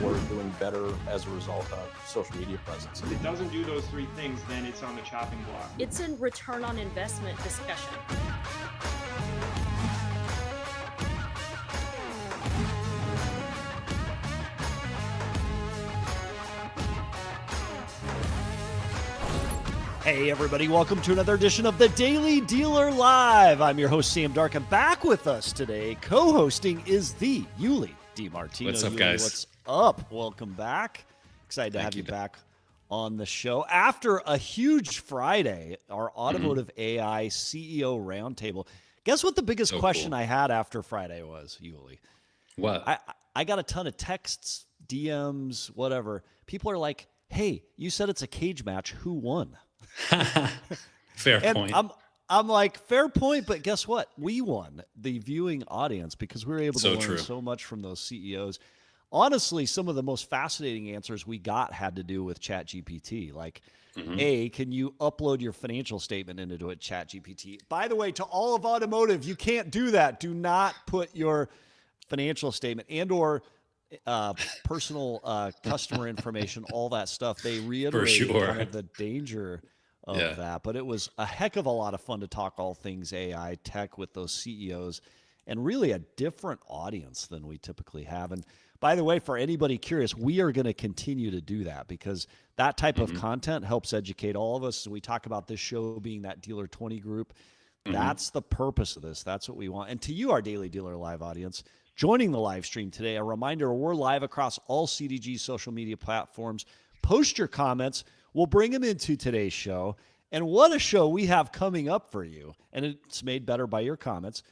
are doing better as a result of social media presence. If it doesn't do those three things, then it's on the chopping block. It's a return on investment discussion. Hey everybody, welcome to another edition of the Daily Dealer Live. I'm your host, Sam Dark, and back with us today, co-hosting is the Yuli DiMartino. What's up, Yuli, guys? What's up? Welcome back. Excited to have you back on the show. After a huge Friday, our Automotive AI CEO Roundtable. Guess what the biggest question I had after Friday was, Yuli? What? I got a ton of texts, DMs, whatever. People are like, hey, you said it's a cage match. Who won? Fair point. I'm like, fair point, but guess what? We won, the viewing audience, because we were able to learn so much from those CEOs. Honestly, some of the most fascinating answers we got had to do with ChatGPT. Like, A, can you upload your financial statement into it, ChatGPT? By the way, to all of Automotive, you can't do that. Do not put your financial statement and or personal customer information, all that stuff. They reiterated kind of the danger of that. But it was a heck of a lot of fun to talk all things AI tech with those CEOs and really a different audience than we typically have. And by the way, for anybody curious, we are going to continue to do that because that type of content helps educate all of us. We talk about this show being that Dealer 20 group. That's the purpose of this. That's what we want. And to you, our Daily Dealer Live audience, joining the live stream today, a reminder, we're live across all CDG social media platforms. Post your comments. We'll bring them into today's show. And what a show we have coming up for you. And it's made better by your comments.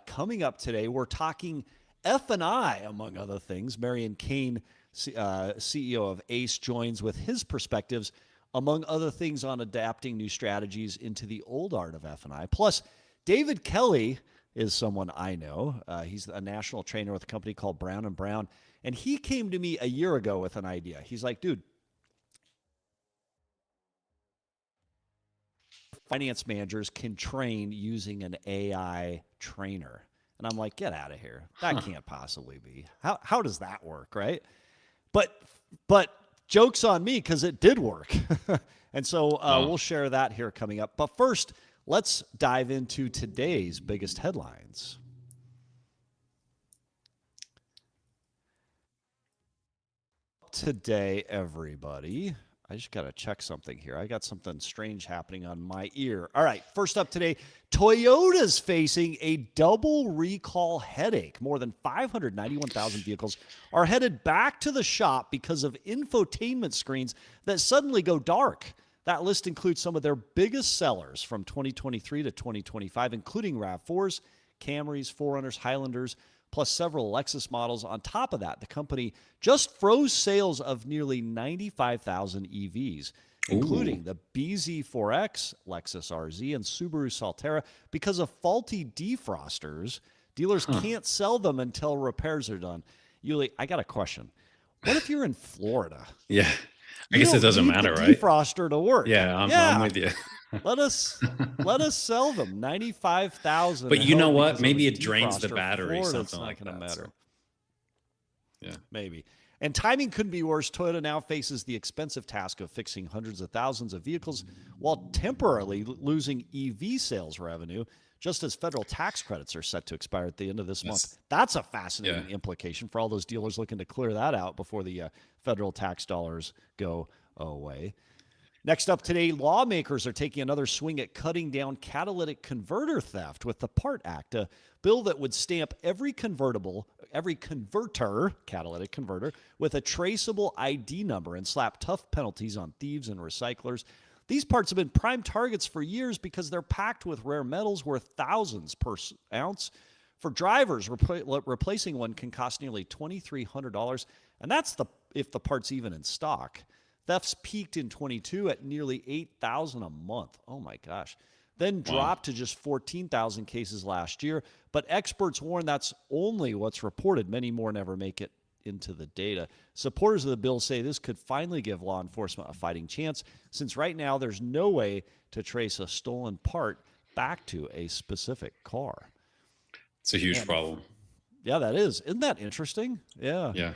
Coming up today, we're talking F&I, among other things. Marian, Kane, CEO of ACE, joins with his perspectives, among other things, on adapting new strategies into the old art of F&I. Plus, David Kelly is someone I know. He's a national trainer with a company called Brown & Brown. And he came to me a year ago with an idea. He's like, dude, finance managers can train using an AI trainer. And I'm like, get out of here. That can't possibly be. How does that work, right? But joke's on me because it did work. And so we'll share that here coming up. But first, let's dive into today's biggest headlines. Today, everybody. I just got to check something here. I got something strange happening on my ear. All right, first up today, Toyota's facing a double recall headache. More than 591,000 vehicles are headed back to the shop because of infotainment screens that suddenly go dark. That list includes some of their biggest sellers from 2023 to 2025, including RAV4s, Camrys, 4Runners, Highlanders, plus several Lexus models. On top of that, the company just froze sales of nearly 95,000 EVs, including the BZ4X, Lexus RZ, and Subaru Solterra, because of faulty defrosters. Dealers can't sell them until repairs are done. Yuli, I got a question. What if you're in Florida? Yeah. I guess it doesn't matter, right? Defroster to work. Yeah, I'm with you. Let us sell them 95,000. But you know what? Maybe it drains the battery, Florida's something like not that. matter. So. Yeah, maybe. And timing couldn't be worse. Toyota now faces the expensive task of fixing hundreds of thousands of vehicles while temporarily losing EV sales revenue, just as federal tax credits are set to expire at the end of this month. That's a fascinating implication for all those dealers looking to clear that out before the federal tax dollars go away. Next up today, lawmakers are taking another swing at cutting down catalytic converter theft with the PART Act, a bill that would stamp every catalytic converter, with a traceable ID number and slap tough penalties on thieves and recyclers. These parts have been prime targets for years because they're packed with rare metals worth thousands per ounce. For drivers, replacing one can cost nearly $2,300, and that's if the part's even in stock. Thefts peaked in 22 at nearly 8,000 a month. Oh my gosh. Then dropped to just 14,000 cases last year. But experts warn that's only what's reported. Many more never make it into the data. Supporters of the bill say this could finally give law enforcement a fighting chance, since right now there's no way to trace a stolen part back to a specific car. It's a huge problem. Yeah, that is. Isn't that interesting? Yeah. Yeah.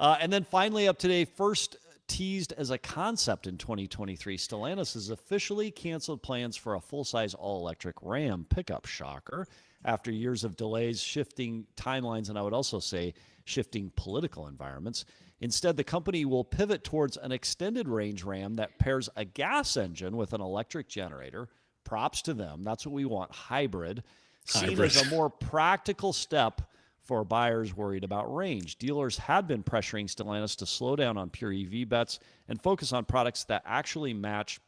And then finally up today, first teased as a concept in 2023, Stellantis has officially canceled plans for a full-size all-electric Ram pickup. Shocker. After years of delays, shifting timelines, and I would also say shifting political environments. Instead, the company will pivot towards an extended range Ram that pairs a gas engine with an electric generator. Props to them. That's what we want. Hybrid. Seen as a more practical step for buyers worried about range. Dealers had been pressuring Stellantis to slow down on pure EV bets and focus on products that actually match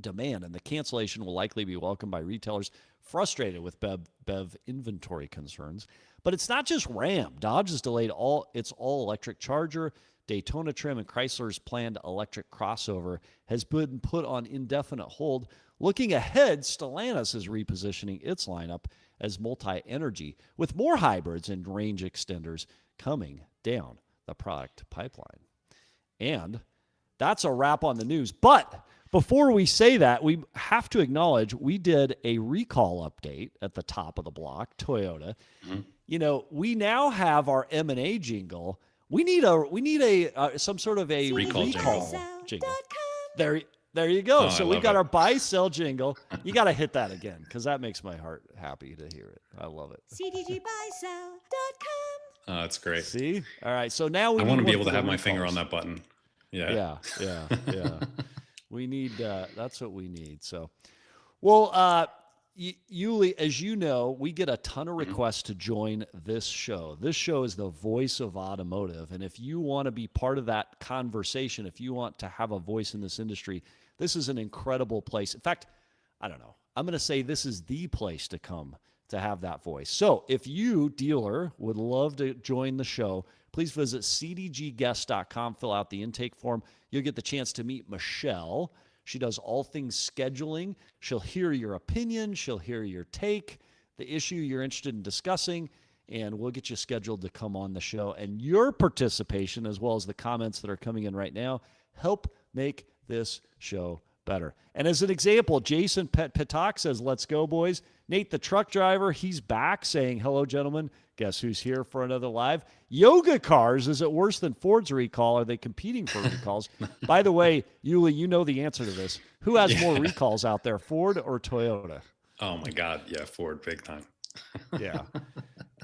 demand, and the cancellation will likely be welcomed by retailers frustrated with BEV inventory concerns. But it's not just Ram. Dodge has delayed its all-electric Charger, Daytona trim, and Chrysler's planned electric crossover has been put on indefinite hold. Looking ahead, Stellantis is repositioning its lineup as multi-energy, with more hybrids and range extenders coming down the product pipeline. And that's a wrap on the news. But before we say that, we have to acknowledge we did a recall update at the top of the block, Toyota. Mm-hmm. You know, we now have our M&A jingle. We need a some sort of a recall jingle. There you go. So we've got our buy sell jingle. You got to hit that again because that makes my heart happy to hear it. I love it. cdgbuysell.com. Oh, that's great. See? All right. So now I want to be able to have my finger on that button. Yeah. We need that's what we need. So, well, Yuli, as you know, we get a ton of requests to join this show. This show is the voice of automotive. And if you want to be part of that conversation, if you want to have a voice in this industry, this is an incredible place. In fact, I don't know. I'm going to say this is the place to come to have that voice. So if you, dealer, would love to join the show, please visit cdgguest.com, fill out the intake form. You'll get the chance to meet Michelle. She does all things scheduling. She'll hear your opinion. She'll hear your take, the issue you're interested in discussing, and we'll get you scheduled to come on the show. And your participation, as well as the comments that are coming in right now, help make this show better. And as an example, Jason Petak says, let's go, boys. Nate, the truck driver, he's back saying, hello, gentlemen. Guess who's here for another live? Yoga cars, is it worse than Ford's recall? Are they competing for recalls? By the way, Yuli, you know the answer to this. Who has more recalls out there, Ford or Toyota? Oh, my God. Yeah, Ford, big time. Yeah.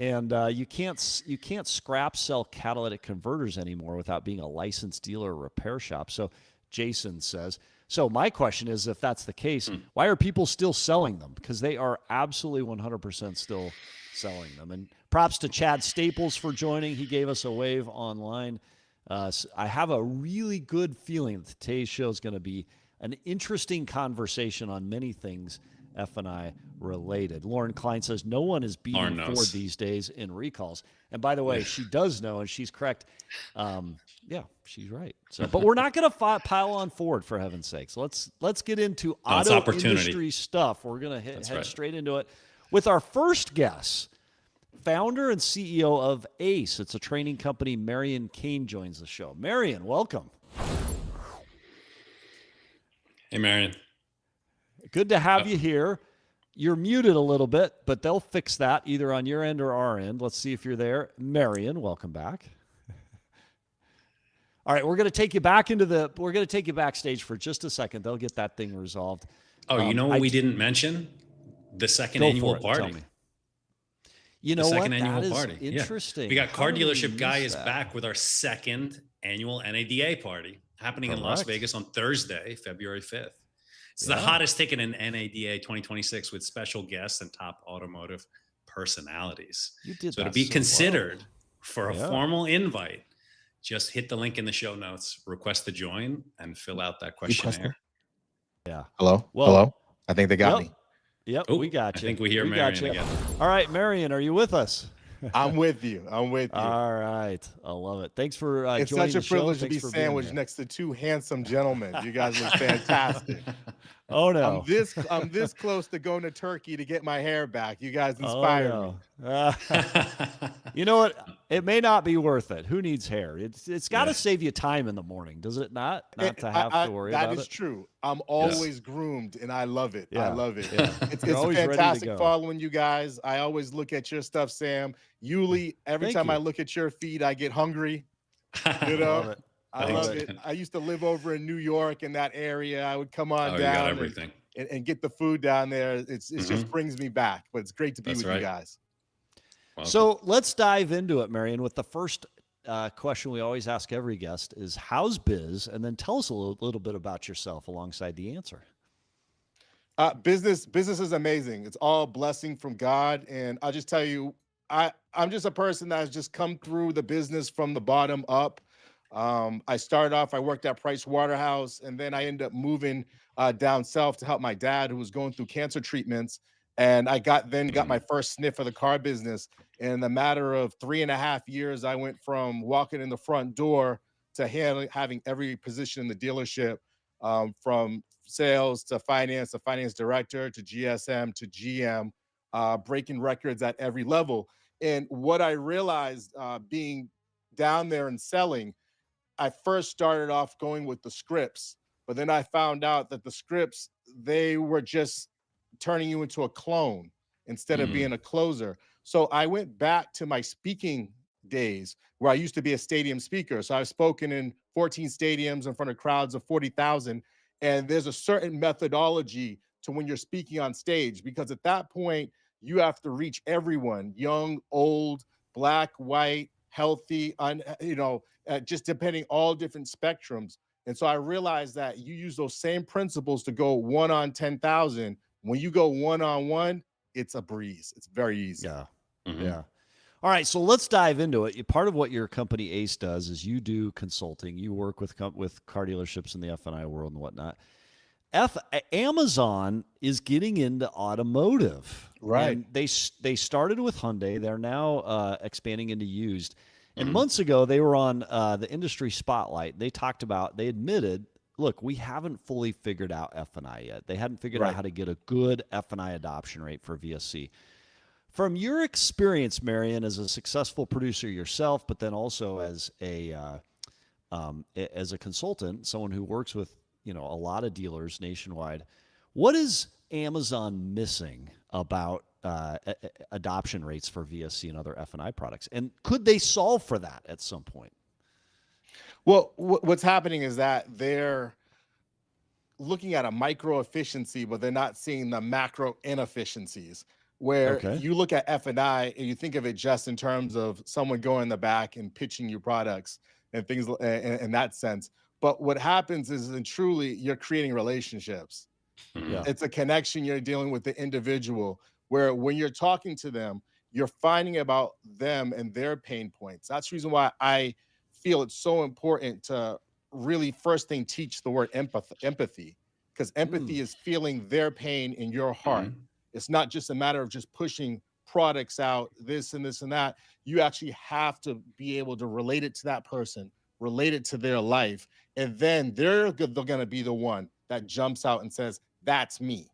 And you can't scrap sell catalytic converters anymore without being a licensed dealer or repair shop. So Jason says, so my question is, if that's the case, why are people still selling them? Because they are absolutely 100% still selling them. And props to Chad Staples for joining. He gave us a wave online. So I have a really good feeling that today's show is going to be an interesting conversation on many things F&I related. Lauren Klein says no one is beating Ford these days in recalls. And by the way, she does know, and she's correct. Yeah, she's right. So, but we're not going to pile on Ford, for heaven's sakes. Let's get into auto industry stuff. We're going to head straight into it with our first guest, founder and CEO of ACE. It's a training company. Marian Kane joins the show. Marian, welcome. Hey, Marion. Good to have you here. You're muted a little bit, but they'll fix that either on your end or our end. Let's see if you're there. Marian, welcome back. All right, we're going to take you backstage for just a second. They'll get that thing resolved. Oh, you know what we didn't mention? The second annual party. Tell me. You know what? Second annual party. Interesting. Yeah. We got Car Dealership Guy is back with our second annual NADA party happening in Las Vegas on Thursday, February 5th. It's the hottest ticket in NADA 2026 with special guests and top automotive personalities. So to be considered for a formal invite, just hit the link in the show notes, request to join, and fill out that questionnaire. Yeah. Hello? I think they got me. Yep, we got you. I think we hear Marion again. All right, Marion, are you with us? I'm with you. All right. I love it. Thanks for joining the show. It's such a privilege to be sandwiched next to two handsome gentlemen. You guys look fantastic. Oh, no. I'm this close to going to Turkey to get my hair back. You guys inspire me. You know what? It may not be worth it. Who needs hair? It's got to save you time in the morning, does it not? Not to have to worry about it. That is true. I'm always groomed, and I love it. Yeah. I love it. Yeah. It's fantastic following you guys. I always look at your stuff, Sam. Yuli, every time I look at your feed, I get hungry. You Love know, it. I love it. I used to live over in New York in that area. I would come on Oh, you got down everything. and get the food down there. It just brings me back, but it's great to be That's with right. you guys. Welcome. So let's dive into it, Marion, with the first question we always ask every guest is how's biz? And then tell us a little bit about yourself alongside the answer. Business is amazing. It's all blessing from God. And I'll just tell you, I'm just a person that's just come through the business from the bottom up. I started off, I worked at Price Waterhouse, and then I ended up moving down south to help my dad who was going through cancer treatments. And I got my first sniff of the car business. In a matter of 3.5 years, I went from walking in the front door to having every position in the dealership, from sales to finance director to GSM to GM, breaking records at every level. And what I realized being down there and selling, I first started off going with the scripts, but then I found out that the scripts, they were just turning you into a clone instead of being a closer. So I went back to my speaking days where I used to be a stadium speaker. So I've spoken in 14 stadiums in front of crowds of 40,000. And there's a certain methodology to when you're speaking on stage, because at that point, you have to reach everyone, young, old, black, white, healthy, just depending all different spectrums. And so I realized that you use those same principles to go 1 on 10,000. When you go 1-on-1, it's a breeze. It's very easy. Yeah. Yeah. All right, so let's dive into it. Part of what your company Ace does is you do consulting. You work with car dealerships in the F&I world and whatnot. Amazon is getting into automotive. Right. And they started with Hyundai. They're now expanding into used. And months ago, they were on the industry spotlight. They admitted, look, we haven't fully figured out F&I yet. They hadn't figured out how to get a good F&I adoption rate for VSC. From your experience, Marion, as a successful producer yourself, but then also as a consultant, someone who works with a lot of dealers nationwide, what is Amazon missing about adoption rates for VSC and other F&I products, and could they solve for that at some point? Well, what's happening is that they're looking at a micro efficiency, but they're not seeing the macro inefficiencies. Where you look at F&I and you think of it just in terms of someone going in the back and pitching you products and things in that sense. But what happens is, and truly, you're creating relationships. Yeah. It's a connection. You're dealing with the individual, where when you're talking to them, you're finding about them and their pain points. That's the reason why I feel it's so important to really first thing teach the word empathy, because empathy is feeling their pain in your heart. It's not just a matter of just pushing products out, this and this and that. You actually have to be able to relate it to that person, relate it to their life. And then they're going to be the one that jumps out and says, that's me.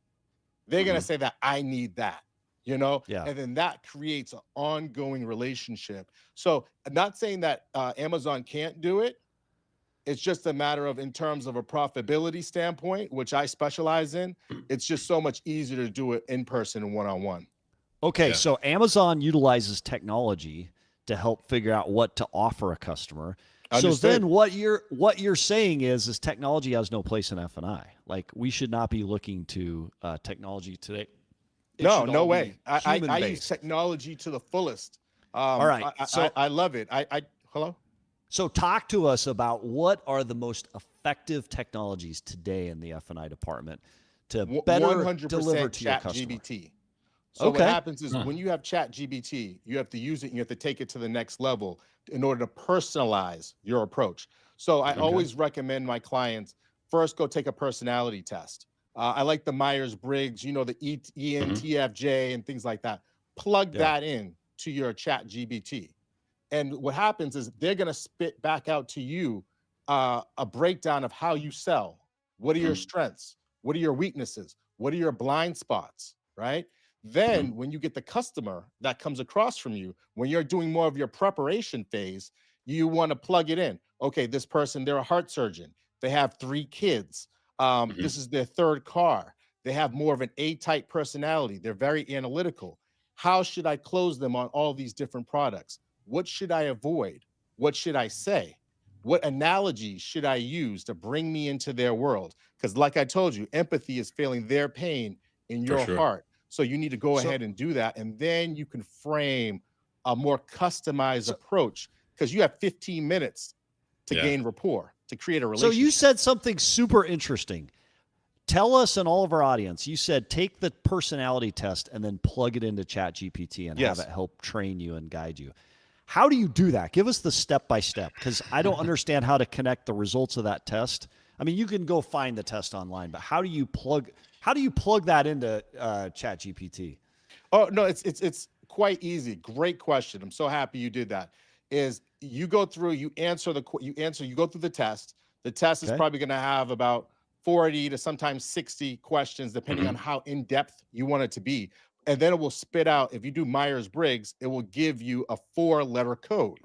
They're going to say that I need that, Yeah. And then that creates an ongoing relationship. So I'm not saying that Amazon can't do it. It's just a matter of, in terms of a profitability standpoint, which I specialize in, it's just so much easier to do it in person and one-on-one. Okay, so Amazon utilizes technology to help figure out what to offer a customer. Understood. So then what you're saying is technology has no place in F&I. Like, we should not be looking to technology today. No way. I use technology to the fullest. All right. I love it. Hello? So talk to us about what are the most effective technologies today in the F&I department to better 100% deliver to your customer. ChatGPT. So what happens is when you have ChatGPT, you have to use it and you have to take it to the next level in order to personalize your approach. So I always recommend my clients first go take a personality test. I like the Myers-Briggs, the ENTFJ and things like that. Plug that in to your ChatGPT. And what happens is they're going to spit back out to you a breakdown of how you sell. What are your strengths? What are your weaknesses? What are your blind spots, right? Then when you get the customer that comes across from you, when you're doing more of your preparation phase, you want to plug it in. Okay, this person, they're a heart surgeon. They have 3 kids. This is their 3rd car. They have more of an A-type personality. They're very analytical. How should I close them on all these different products? What should I avoid? What should I say? What analogy should I use to bring me into their world? Because like I told you, empathy is feeling their pain in your heart. So you need to go ahead and do that. And then you can frame a more customized approach, because you have 15 minutes to gain rapport, to create a relationship. So you said something super interesting. Tell us and all of our audience, you said take the personality test and then plug it into ChatGPT and have it help train you and guide you. How do you do that? Give us the step-by-step, because I don't understand how to connect the results of that test. I mean, you can go find the test online, but how do you plug that into ChatGPT? Oh, no, it's quite easy. Great question. I'm so happy you did that. Is you go through, you go through the test. The test is probably going to have about 40 to sometimes 60 questions, depending on how in-depth you want it to be. And then it will spit out, if you do Myers-Briggs, it will give you a 4-letter code.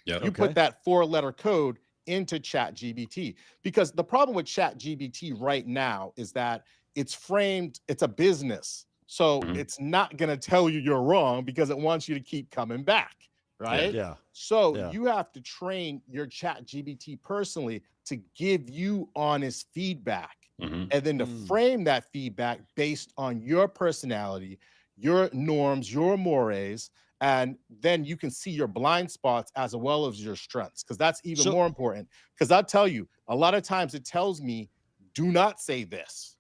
You put that 4-letter code into ChatGPT, because the problem with ChatGPT right now is that it's framed, it's a business. So it's not going to tell you you're wrong, because it wants you to keep coming back, right? So you have to train your ChatGPT personally to give you honest feedback, and then to frame that feedback based on your personality, your norms, your mores, and then you can see your blind spots as well as your strengths, because that's even more important. Because I'll tell you, a lot of times it tells me, do not say this.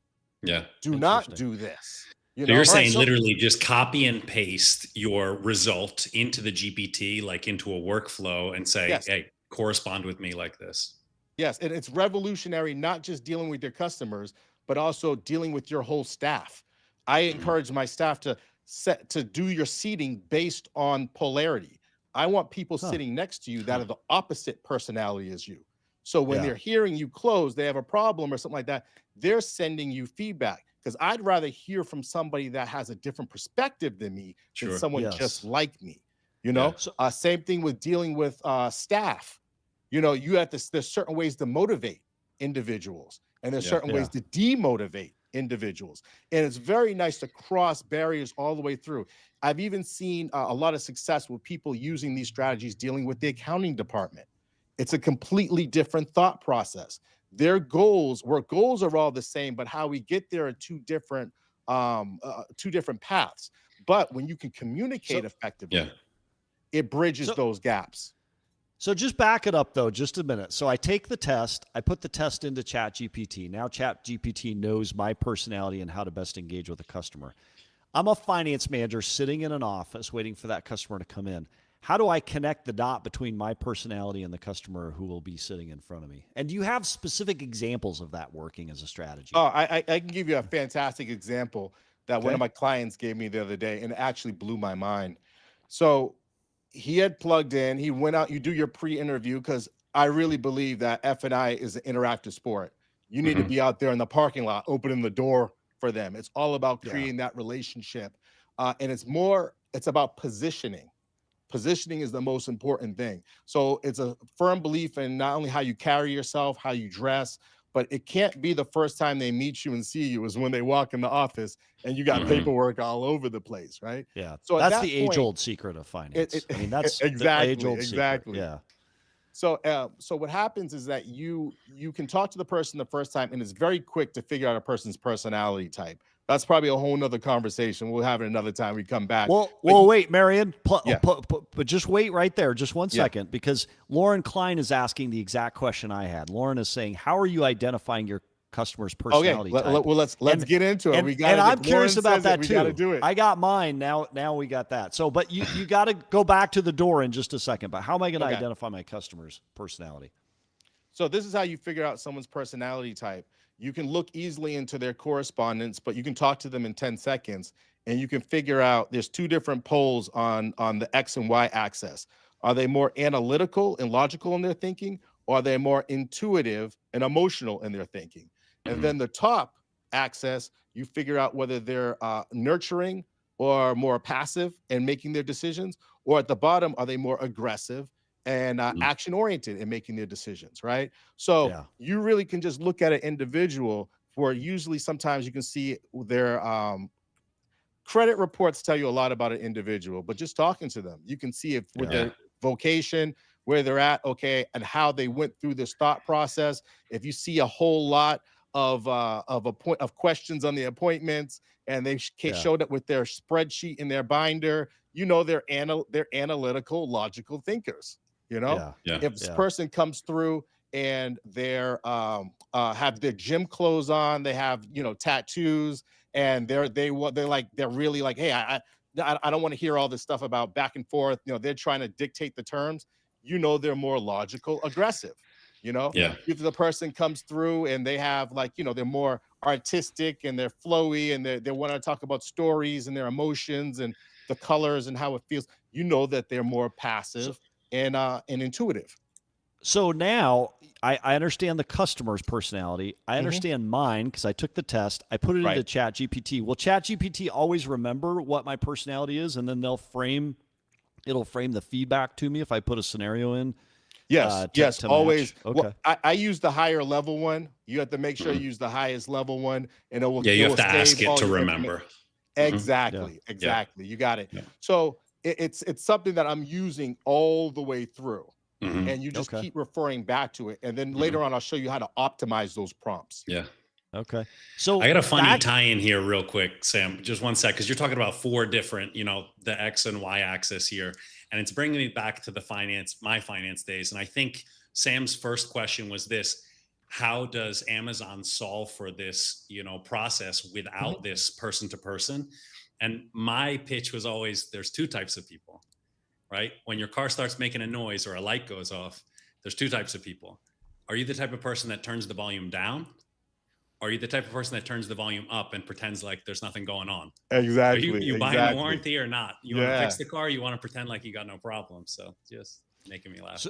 Do not do this. You're saying literally just copy and paste your result into the GPT, like into a workflow, and say, hey, correspond with me like this. Yes, and it's revolutionary, not just dealing with your customers, but also dealing with your whole staff. I encourage my staff to do your seating based on polarity. I want people sitting next to you that are the opposite personality as you. So when they're hearing you close, they have a problem or something like that, they're sending you feedback. Because I'd rather hear from somebody that has a different perspective than me than someone just like me. You know, same thing with dealing with staff. You know, there's certain ways to motivate individuals, and there's certain ways to demotivate individuals. And it's very nice to cross barriers all the way through. I've even seen a lot of success with people using these strategies dealing with the accounting department. It's a completely different thought process. Their goals are all the same, but how we get there are two different paths. But when you can communicate effectively, it bridges those gaps. So just back it up, though, just a minute. So I take the test. I put the test into ChatGPT. Now ChatGPT knows my personality and how to best engage with a customer. I'm a finance manager sitting in an office waiting for that customer to come in. How do I connect the dot between my personality and the customer who will be sitting in front of me? And do you have specific examples of that working as a strategy? Oh, I can give you a fantastic example that one of my clients gave me the other day, and it actually blew my mind. So he had plugged in, he went out, you do your pre-interview, because I really believe that F&I is an interactive sport. You need to be out there in the parking lot, opening the door for them. It's all about creating that relationship. And it's about positioning. Positioning is the most important thing. So it's a firm belief in not only how you carry yourself, how you dress, but it can't be the first time they meet you and see you is when they walk in the office and you got paperwork all over the place, right? Yeah. So that's the age-old secret of finance. I mean, that's exactly, the age-old exactly. secret. Yeah. So what happens is that you can talk to the person the first time, and it's very quick to figure out a person's personality type. That's probably a whole nother conversation. We'll have it another time we come back. Well, wait, Marion, but just wait right there, just 1 second, because Lauren Klein is asking the exact question I had. Lauren is saying, how are you identifying your customer's personality type? Well, let's get into it. And I'm curious about that too. We got to do it. I got mine now. We got that. So, but you got to go back to the door in just a second. But how am I going to identify my customer's personality? So this is how you figure out someone's personality type. You can look easily into their correspondence, but you can talk to them in 10 seconds, and you can figure out there's two different poles on the X and Y axis. Are they more analytical and logical in their thinking, or are they more intuitive and emotional in their thinking? And then the top axis, you figure out whether they're nurturing or more passive in making their decisions, or at the bottom, are they more aggressive and action-oriented in making their decisions, right? So you really can just look at an individual where usually sometimes you can see their credit reports tell you a lot about an individual, but just talking to them, you can see if with their vocation, where they're at, okay, and how they went through this thought process. If you see a whole lot of questions on the appointments, and they showed up with their spreadsheet in their binder, you know they're analytical, logical thinkers. You know, if this person comes through and they're have their gym clothes on, they have, you know, tattoos, and they're really like, hey, I don't want to hear all this stuff about back and forth. You know, they're trying to dictate the terms. You know, they're more logical, aggressive. You know, if the person comes through and they have, like, you know, they're more artistic and they're flowy and they want to talk about stories and their emotions and the colors and how it feels, you know that they're more passive and intuitive. So now I understand the customer's personality. I understand mine because I took the test. I put it into ChatGPT. Will ChatGPT always remember what my personality is, and then it'll frame the feedback to me if I put a scenario in? Yes, always. Okay. Well, I use the higher level one. You have to make sure you use the highest level one, and it will. Yeah, you have to ask it to remember. Exactly. You got it. So it's something that I'm using all the way through. And you just keep referring back to it. And then later on, I'll show you how to optimize those prompts. Yeah. Okay. So I got a funny tie-in here real quick, Sam, just one sec, because you're talking about 4 different, you know, the X and Y axis here. And it's bringing me back to my finance days. And I think Sam's first question was this: how does Amazon solve for this, you know, process without this person to person? And my pitch was always, there's 2 types of people. Right? When your car starts making a noise or a light goes off, there's 2 types of people. Are you the type of person that turns the volume down? Or are you the type of person that turns the volume up and pretends like there's nothing going on? Exactly. You buying a warranty or not? You want to fix the car? You want to pretend like you got no problem? So just making me laugh.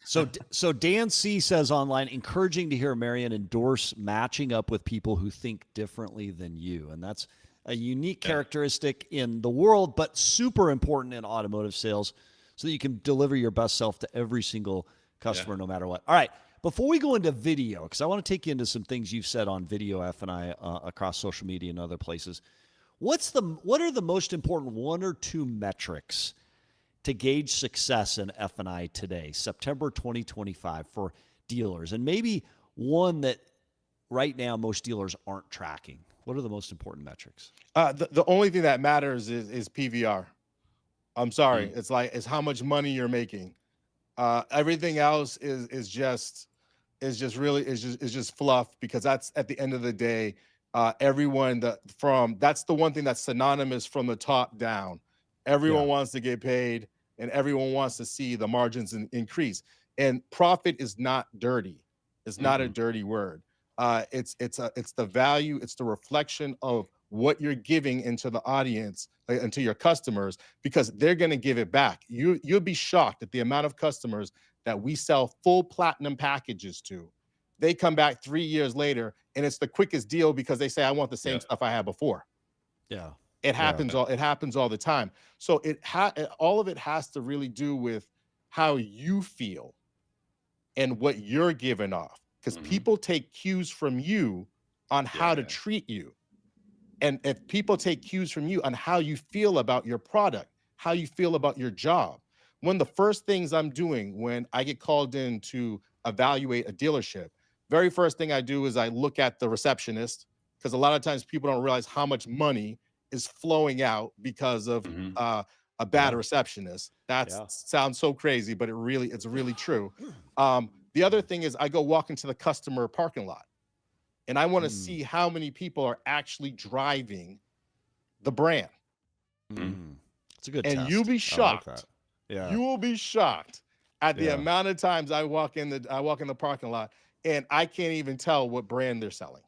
So Dan C says online, encouraging to hear Marion endorse matching up with people who think differently than you. And that's a unique characteristic in the world, but super important in automotive sales so that you can deliver your best self to every single customer, no matter what. All right. Before we go into video, because I want to take you into some things you've said on Video F&I across social media and other places. What are the most important 1 or 2 metrics to gauge success in F&I today, September 2025, for dealers? And maybe one that right now most dealers aren't tracking. What are the most important metrics? The only thing that matters is PVR. I'm sorry. It's how much money you're making. Everything else is just fluff, because that's, at the end of the day, that's the one thing that's synonymous from the top down. Everyone wants to get paid, and everyone wants to see the margins increase. And profit is not dirty. It's not a dirty word. It's the value, it's the reflection of what you're giving into the audience, into your customers, because they're going to give it back. You'll be shocked at the amount of customers that we sell full platinum packages to. They come back 3 years later, and it's the quickest deal because they say, I want the same stuff I had before. Yeah. It happens all the time. So all of it has to really do with how you feel and what you're giving off. Because people take cues from you on how to treat you. And if people take cues from you on how you feel about your product, how you feel about your job, one of the first things I'm doing when I get called in to evaluate a dealership, very first thing I do is I look at the receptionist, because a lot of times people don't realize how much money is flowing out because of a bad receptionist. That sounds so crazy, but it's really true. The other thing is I go walk into the customer parking lot, and I want to see how many people are actually driving the brand. It's a good and test. You'll be shocked. I like that. You will be shocked at the amount of times I walk in the parking lot and I can't even tell what brand they're selling.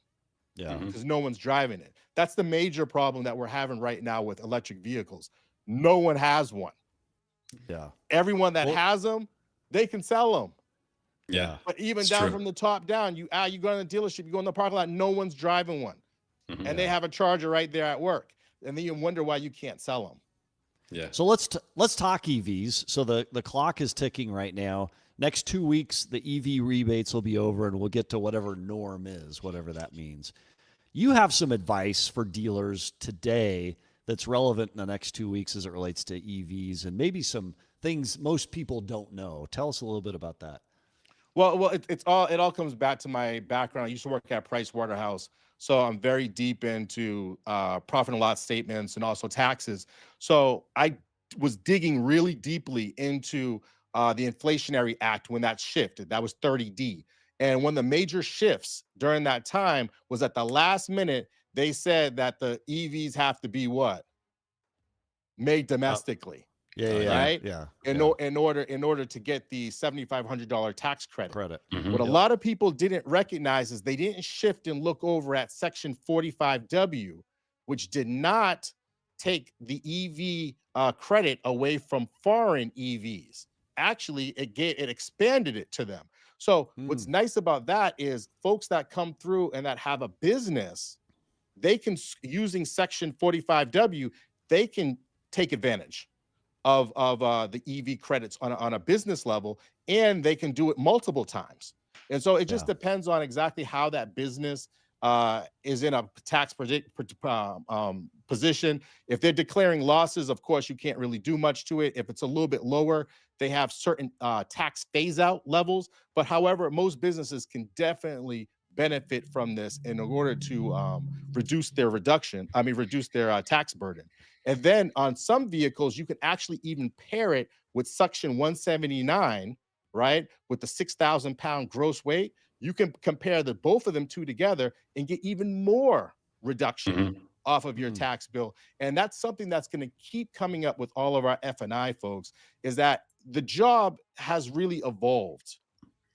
Yeah. Because no one's driving it. That's the major problem that we're having right now with electric vehicles. No one has one. Yeah. Everyone that has them, they can sell them. Yeah. But even down from the top down, you go in the dealership, you go in the parking lot, no one's driving one. And they have a charger right there at work. And then you wonder why you can't sell them. Yeah. So let's talk EVs. So the clock is ticking right now. Next 2 weeks, the EV rebates will be over, and we'll get to whatever norm is, whatever that means. You have some advice for dealers today that's relevant in the next 2 weeks as it relates to EVs, and maybe some things most people don't know. Tell us a little bit about that. Well, it all comes back to my background. I used to work at Price Waterhouse, so I'm very deep into profit and loss statements and also taxes. So I was digging really deeply into the Inflationary Act when that shifted. That was 30D, and one of the major shifts during that time was at the last minute they said that the EVs have to be what? Made domestically. Right? In order to get the $7,500 tax credit. What a lot of people didn't recognize is they didn't shift and look over at Section 45W, which did not take the EV credit away from foreign EVs. Actually, it expanded it to them. So what's nice about that is folks that come through and that have a business, they can, using Section 45W, they can take advantage of the EV credits on a business level, and they can do it multiple times. And so it just depends on exactly how that business is in a tax position. If they're declaring losses, of course, you can't really do much to it. If it's a little bit lower, they have certain tax phase out levels. But however, most businesses can definitely benefit from this in order to reduce their tax burden. And then on some vehicles, you can actually even pair it with Section 179, right? With the 6,000 pound gross weight. You can compare both of them together and get even more reduction off of your tax bill. And that's something that's going to keep coming up with all of our F&I folks, is that the job has really evolved.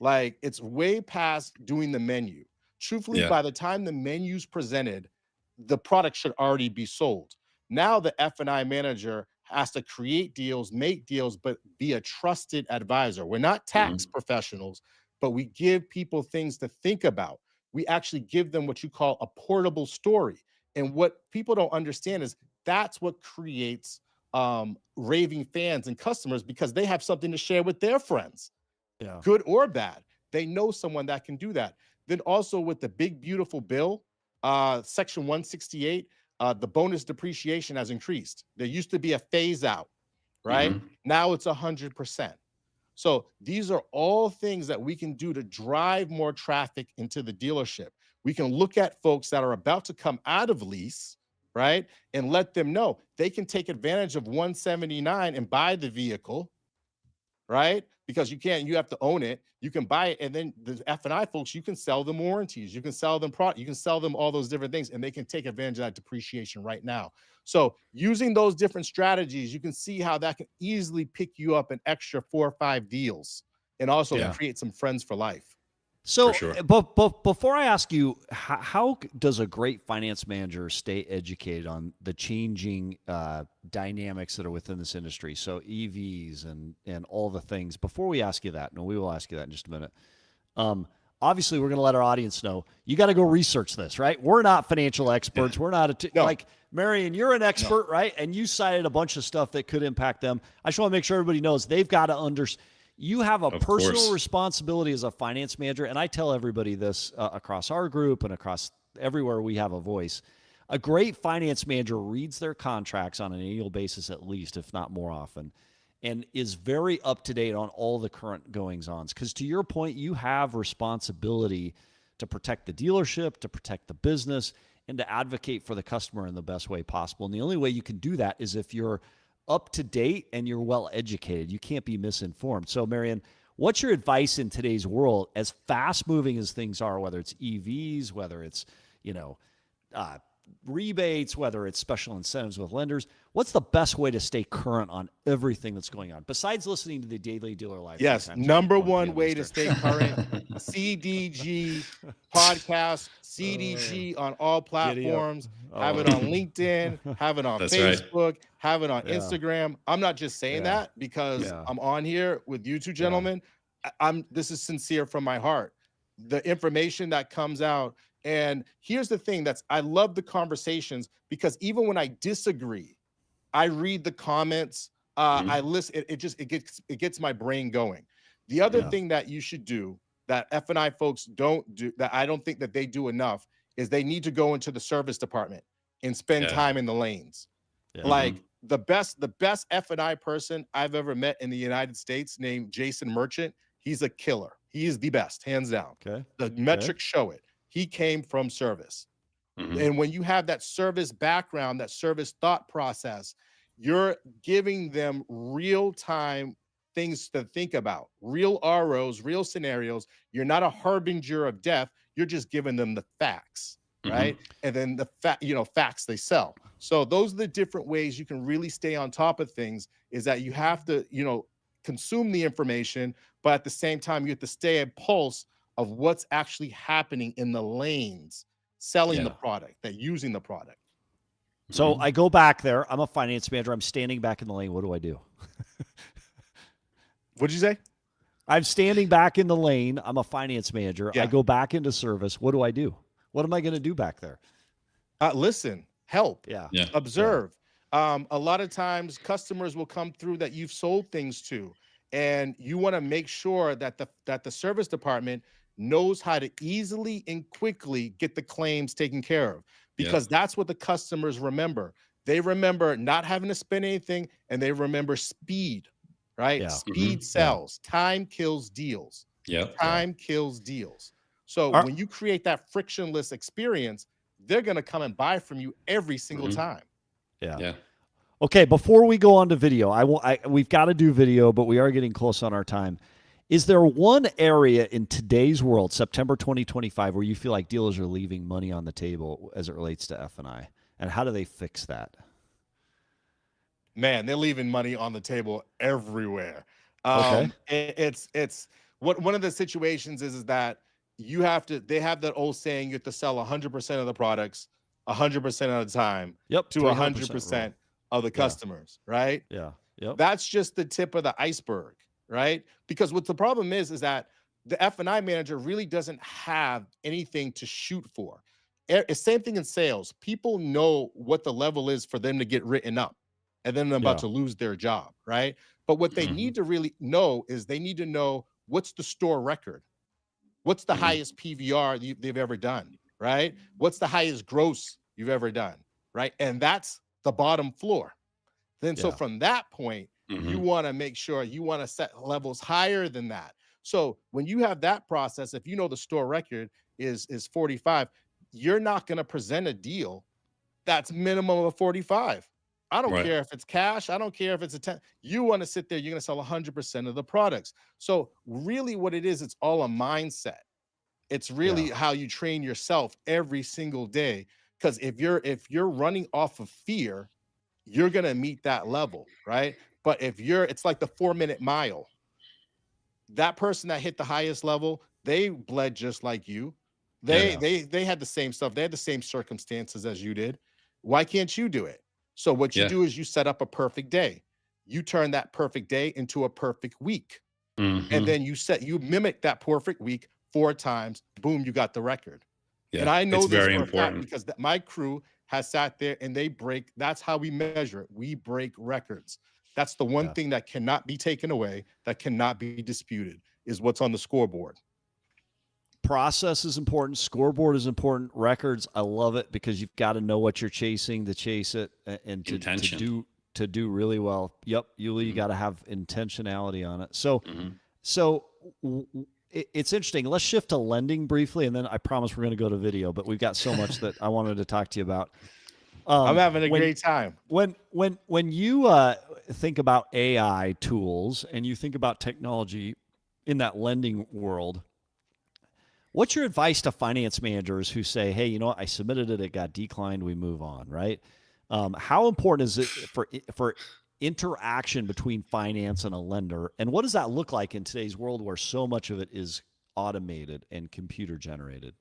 Like, it's way past doing the menu. Truthfully, by the time the menu's presented, the product should already be sold. Now the F&I manager has to create deals, make deals, but be a trusted advisor. We're not tax professionals, but we give people things to think about. We actually give them what you call a portable story. And what people don't understand is that's what creates raving fans and customers, because they have something to share with their friends, good or bad. They know someone that can do that. Then also with the big, beautiful bill, Section 168, the bonus depreciation has increased. There used to be a phase out, right? Now it's 100%. So these are all things that we can do to drive more traffic into the dealership. We can look at folks that are about to come out of lease, right? And let them know they can take advantage of 179 and buy the vehicle, right? Because you have to own it. You can buy it, and then the F&I folks, you can sell them warranties, you can sell them product, you can sell them all those different things, and they can take advantage of that depreciation right now. So using those different strategies, you can see how that can easily pick you up an extra 4 or 5 deals, and also create some friends for life. So, but before I ask you, how does a great finance manager stay educated on the changing dynamics that are within this industry? So EVs and all the things. Before we ask you that, no, we will ask you that in just a minute. Obviously, we're going to let our audience know you got to go research this, right? We're not financial experts. We're not like Marion. You're an expert, right? And you cited a bunch of stuff that could impact them. I just want to make sure everybody knows they've got to understand. You have a personal responsibility as a finance manager, and I tell everybody this across our group and across everywhere we have a voice. A great finance manager reads their contracts on an annual basis at least, if not more often, and is very up to date on all the current goings-ons. Because to your point, you have responsibility to protect the dealership, to protect the business, and to advocate for the customer in the best way possible. And the only way you can do that is if you're up to date and you're well educated. You can't be misinformed. So Marion, what's your advice in today's world, as fast moving as things are, whether it's EVs, whether it's, rebates, whether it's special incentives with lenders? What's the best way to stay current on everything that's going on besides listening to the Daily Dealer Live? Yes, number one way to stay current: CDG podcast, CDG on all platforms. Have it on LinkedIn, have it on Facebook, have it on Instagram. I'm not just saying that because I'm on here with you two gentlemen. This is sincere from my heart. The information that comes out. And here's the thing, I love the conversations, because even when I disagree, I read the comments, I listen, it gets my brain going. The other thing that you should do, that F&I folks don't do, that I don't think that they do enough, is they need to go into the service department and spend time in the lanes. Like, the best F&I person I've ever met in the United States, named Jason Merchant. He's a killer. He is the best, hands down. Okay. The metrics show it. He came from service. Mm-hmm. And when you have that service background, that service thought process, you're giving them real-time things to think about, real ROs, real scenarios. You're not a harbinger of death. You're just giving them the facts, right? And then the facts they sell. So those are the different ways you can really stay on top of things, is that you have to, consume the information, but at the same time, you have to stay at pulse of what's actually happening in the lanes, selling the product, that using the product. So I go back there. I'm a finance manager. I'm standing back in the lane. What do I do? What'd you say? I'm standing back in the lane. I'm a finance manager. Yeah. I go back into service. What do I do? What am I going to do back there? Listen, help, Yeah. observe. A lot of times customers will come through that you've sold things to, and you want to make sure that the service department knows how to easily and quickly get the claims taken care of, because that's what the customers remember. They remember not having to spend anything, and they remember speed, right? Yeah. Speed sells. Time kills deals. Time kills deals. So when you create that frictionless experience, they're going to come and buy from you every single time. Yeah. Okay, before we go on to video, we've got to do video, but we are getting close on our time. Is there one area in today's world, September 2025, where you feel like dealers are leaving money on the table as it relates to F&I? And how do they fix that? Man, they're leaving money on the table everywhere. Okay. It's one of the situations is that they have that old saying, you have to sell 100% of the products 100% of the time to 100% of the customers, right? Yeah. Yep. That's just the tip of the iceberg, right? Because what the problem is that the F&I manager really doesn't have anything to shoot for. Same thing in sales. People know what the level is for them to get written up, and then they're about to lose their job, right? But what they need to really know is they need to know what's the store record. What's the highest PVR they've ever done, right? What's the highest gross you've ever done, right? And that's the bottom floor. Then so from that point, you want to make sure you want to set levels higher than that. So when you have that process, if you know the store record is 45, you're not going to present a deal that's minimum of 45. I don't care if it's cash. I don't care if it's a 10. You want to sit there, you're going to sell 100% of the products. So really what it is, it's all a mindset. It's really how you train yourself every single day. Because if you're running off of fear, you're going to meet that level, right? But it's like the 4-minute mile. That person that hit the highest level, they bled just like you. They had the same stuff. They had the same circumstances as you did. Why can't you do it? So what you do is you set up a perfect day. You turn that perfect day into a perfect week. And then you mimic that perfect week 4 times. Boom, you got the record. And I know this for a fact because my crew has sat there and that's how we measure it. We break records. That's the one thing that cannot be taken away, that cannot be disputed, is what's on the scoreboard. Process is important. Scoreboard is important. Records, I love it, because you've got to know what you're chasing to chase it and to do really well. Yep, you got to have intentionality on it. So it's interesting. Let's shift to lending briefly, and then I promise we're going to go to video. But we've got so much that I wanted to talk to you about. I'm having a great time. When you think about AI tools and you think about technology in that lending world, what's your advice to finance managers who say, hey, you know what, I submitted it, it got declined, we move on, right? How important is it for interaction between finance and a lender? And what does that look like in today's world where so much of it is automated and computer generated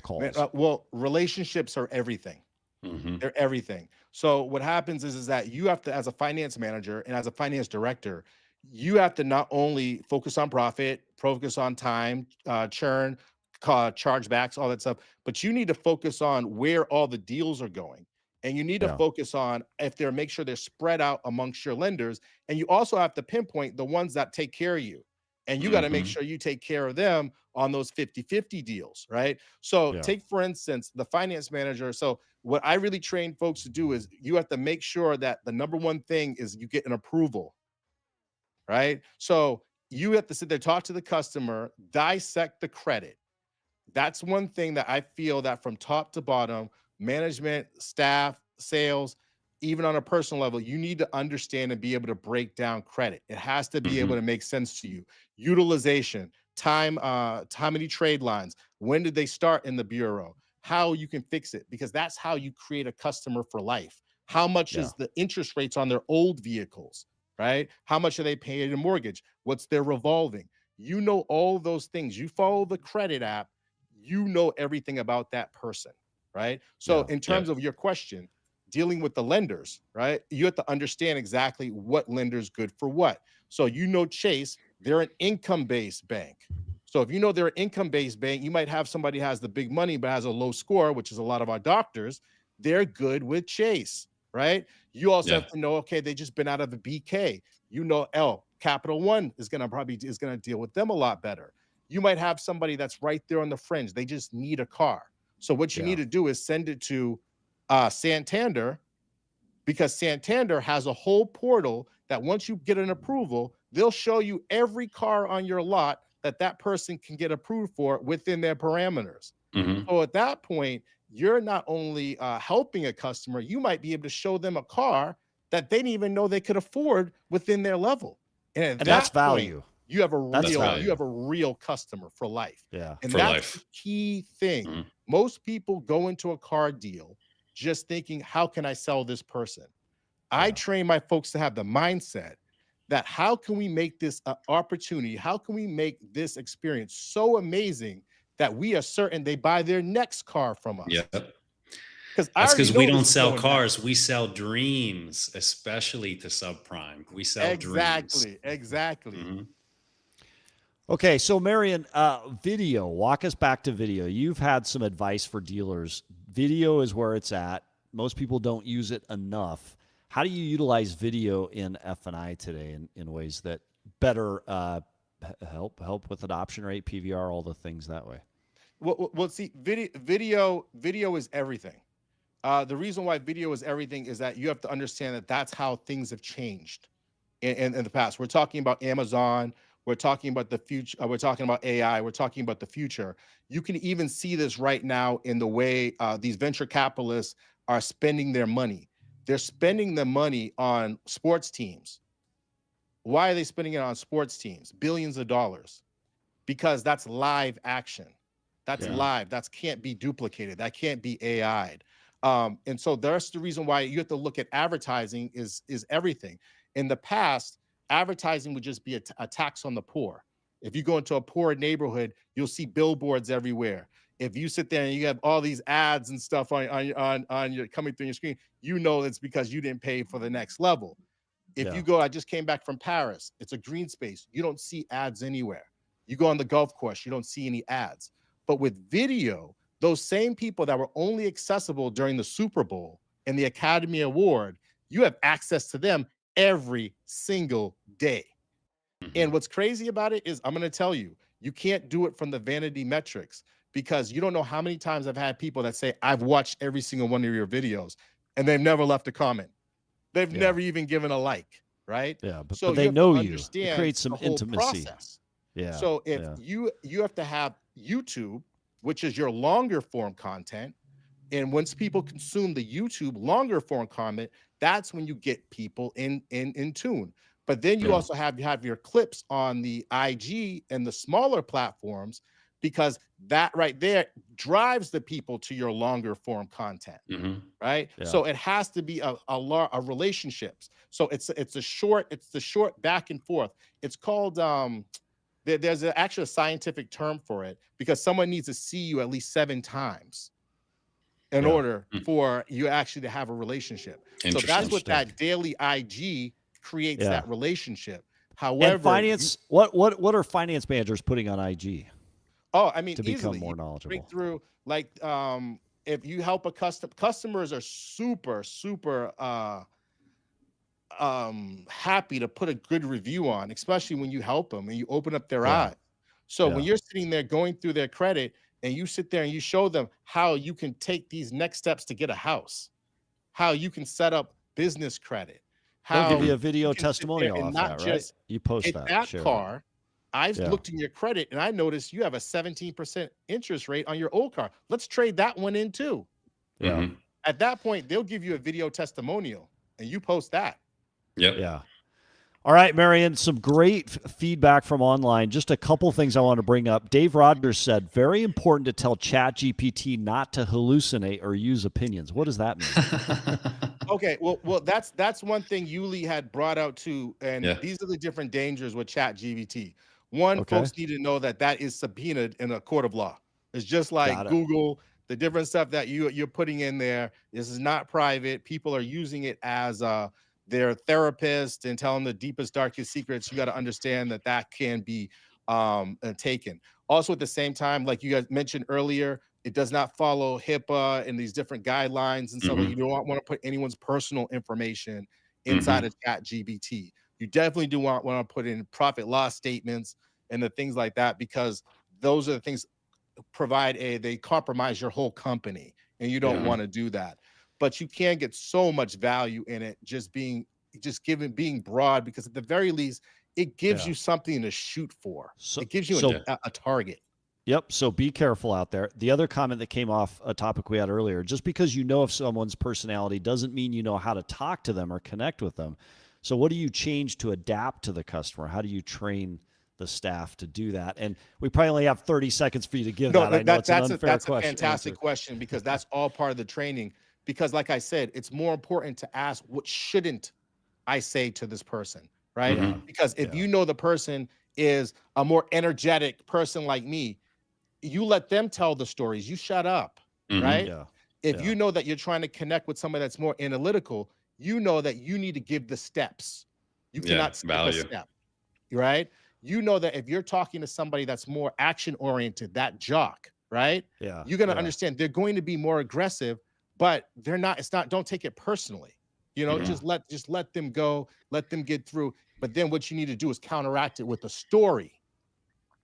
calls? Man, well, relationships are everything. They're everything. So what happens is that you have to, as a finance manager and as a finance director, you have to not only focus on profit, focus on time, churn, chargebacks, all that stuff, but you need to focus on where all the deals are going. And you need to focus on make sure they're spread out amongst your lenders. And you also have to pinpoint the ones that take care of you. And you got to make sure you take care of them on those 50-50 deals, right? So take, for instance, the finance manager. So what I really train folks to do is you have to make sure that the number one thing is you get an approval, right? So you have to sit there, talk to the customer, dissect the credit. That's one thing that I feel that from top to bottom, management, staff, sales, even on a personal level, you need to understand and be able to break down credit. It has to be able to make sense to you. Utilization, time, how many trade lines, when did they start in the bureau, how you can fix it, because that's how you create a customer for life. How much is the interest rates on their old vehicles, right? How much are they paying in mortgage? What's their revolving? You know all those things. You follow the credit app, you know everything about that person, right? So in terms of your question, dealing with the lenders, right? You have to understand exactly what lender's good for what. So you know Chase, they're an income-based bank. So if you know they're an income-based bank, you might have somebody who has the big money but has a low score, which is a lot of our doctors. They're good with Chase, right? You also have to know, okay, they just been out of the BK. You know, Capital One is gonna deal with them a lot better. You might have somebody that's right there on the fringe. They just need a car. So what you need to do is send it to Santander, because Santander has a whole portal that once you get an approval, they'll show you every car on your lot that person can get approved for within their parameters. So at that point, you're not only helping a customer, you might be able to show them a car that they didn't even know they could afford within their level. And that's value. You have a real customer for life. And that's the key thing. Most people go into a car deal just thinking, how can I sell this person? I train my folks to have the mindset that how can we make this an opportunity? How can we make this experience so amazing that we are certain they buy their next car from us? Because we don't sell cars, we sell dreams, especially to subprime. We sell dreams. Exactly. Okay, so Marion, video. Walk us back to video. You've had some advice for dealers. Video is where it's at. Most people don't use it enough. How do you utilize video in F&I today in ways that better help with adoption rate, PVR, all the things that way? Well, see, video is everything. The reason why video is everything is that you have to understand that that's how things have changed in the past. We're talking about Amazon. We're talking about the future. We're talking about AI. We're talking about the future. You can even see this right now in the way these venture capitalists are spending their money. They're spending the money on sports teams. Why are they spending it on sports teams? Billions of dollars. Because that's live action. That's live. That can't be duplicated. That can't be AI'd. And so that's the reason why you have to look at advertising is everything. In the past, advertising would just be a tax on the poor. If you go into a poor neighborhood, you'll see billboards everywhere. If you sit there and you have all these ads and stuff on your coming through your screen, you know it's because you didn't pay for the next level. If you go, I just came back from Paris. It's a green space. You don't see ads anywhere. You go on the golf course, you don't see any ads. But with video, those same people that were only accessible during the Super Bowl and the Academy Award, you have access to them every single day. And what's crazy about it is, I'm going to tell you, you can't do it from the vanity metrics, because you don't know how many times I've had people that say, I've watched every single one of your videos, and they've never left a comment. They've never even given a like, right? But so they know you. It creates some intimacy. Process. So if you have to have YouTube, which is your longer form content, and once people consume the YouTube longer form comment, that's when you get people in tune. But then you also have your clips on the IG and the smaller platforms, because that right there drives the people to your longer form content, right? So it has to be a relationships. So it's the short back and forth. It's called there's actually a scientific term for it, because someone needs to see you at least 7 times in order for you actually to have a relationship. So that's what that daily IG creates, that relationship. However, and finance, what are finance managers putting on IG? Oh, I mean, to become more knowledgeable. Break through, like, if you help a customers are super happy to put a good review on, especially when you help them and you open up their eyes. So when you're sitting there going through their credit, and you sit there and you show them how you can take these next steps to get a house, how you can set up business credit, They'll how give you a video you can sit there testimonial and off not that, right? just You post get that, that share car. I've Yeah. looked in your credit and I noticed you have a 17% interest rate on your old car. Let's trade that one in too. that. Yeah. At that point, they'll give you a video testimonial and you post that. Yep. Yeah. All right, Marion, some great feedback from online. Just a couple things I want to bring up. Dave Rogers said, very important to tell ChatGPT not to hallucinate or use opinions. What does that mean? Okay, well, that's one thing Yuli had brought out too, and these are the different dangers with ChatGPT. One, folks need to know that is subpoenaed in a court of law. It's just like Google, the different stuff that you're putting in there. This is not private. People are using it as their therapist and tell them the deepest, darkest secrets. You got to understand that can be taken. Also, at the same time, like you guys mentioned earlier, it does not follow HIPAA and these different guidelines and stuff. You don't want to put anyone's personal information inside of ChatGPT. You definitely do want to put in profit and loss statements and the things like that, because those are the things they compromise your whole company, and you don't want to do that. But you can get so much value in it being broad, because at the very least, it gives you something to shoot for. It gives you a target. Yep. So be careful out there. The other comment that came off a topic we had earlier, just because you know of someone's personality doesn't mean you know how to talk to them or connect with them. So what do you change to adapt to the customer? How do you train the staff to do that? And we probably only have 30 seconds for you to give that. I know that's a fantastic question, because that's all part of the training. Because like I said, it's more important to ask, what shouldn't I say to this person, right? Because if you know the person is a more energetic person like me, you let them tell the stories. You shut up, right? If you know that you're trying to connect with somebody that's more analytical, you know that you need to give the steps. You cannot skip a step, right? You know that if you're talking to somebody that's more action-oriented, that jock, right? You're going to understand they're going to be more aggressive, but they're not. Don't take it personally. Just let them go, let them get through. But then what you need to do is counteract it with a story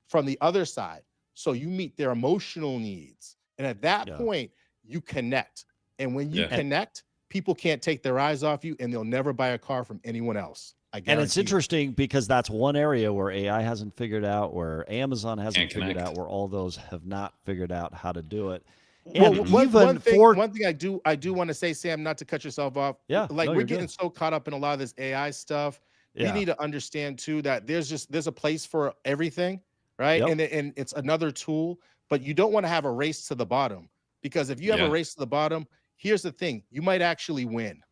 from the other side, so you meet their emotional needs. And at that point, you connect. And when you connect, people can't take their eyes off you, and they'll never buy a car from anyone else. And it's interesting because that's one area where AI hasn't figured out, where Amazon hasn't figured out, where all those have not figured out how to do it. Well, one thing I do want to say, Sam, not to cut yourself off. We're getting so caught up in a lot of this AI stuff. We need to understand too that there's a place for everything, right? And it's another tool, but you don't want to have a race to the bottom, because if you have a race to the bottom, here's the thing: you might actually win.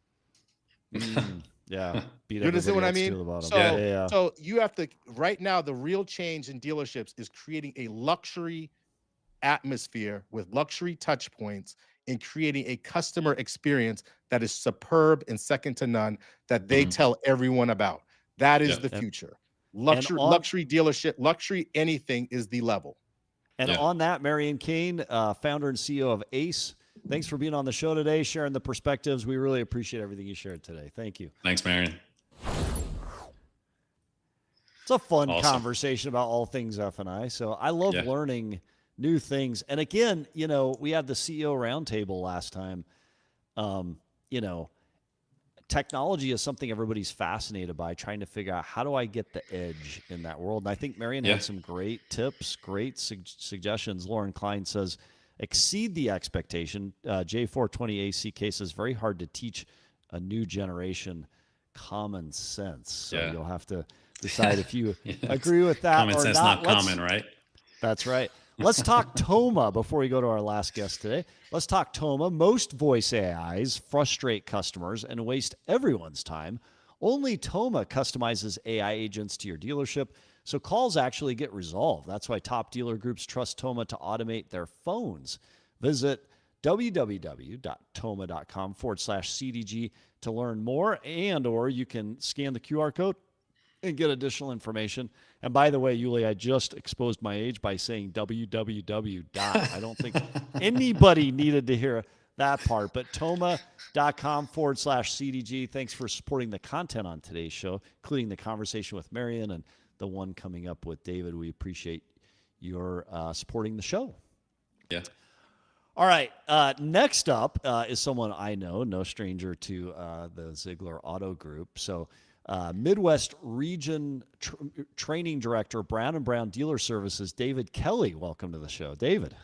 You understand what I mean? So you have to, right now, the real change in dealerships is creating a luxury atmosphere with luxury touch points and creating a customer experience that is superb and second to none, that they tell everyone about. That is the future. Luxury dealership, luxury anything is the level. And on that, Marian Kane, founder and CEO of ACE, thanks for being on the show today, sharing the perspectives. We really appreciate everything you shared today. Thank you. Thanks, Marion. It's a fun conversation about all things F&I. So I love learning new things. And again, we had the CEO Roundtable last time. Technology is something everybody's fascinated by, trying to figure out, how do I get the edge in that world? And I think Marion had some great tips, great suggestions. Lauren Klein says, exceed the expectation. J420ACK says, very hard to teach a new generation common sense. So you'll have to decide if you agree with that common or sense, not. not common, right? That's right. Let's talk Toma before we go to our last guest today. Let's talk Toma. Most voice AIs frustrate customers and waste everyone's time. Only Toma customizes AI agents to your dealership, so calls actually get resolved. That's why top dealer groups trust Toma to automate their phones. Visit www.toma.com/CDG to learn more, or you can scan the QR code and get additional information. And by the way, Yuli, I just exposed my age by saying www. I don't think anybody needed to hear that part, but toma.com/CDG. Thanks for supporting the content on today's show, including the conversation with Marion and the one coming up with David. We appreciate your supporting the show. Yeah. All right. Next up is someone I know, no stranger to the Ziegler Auto Group. So, Midwest Region Training Director, Brown and Brown Dealer Services, David Kelly. Welcome to the show, David.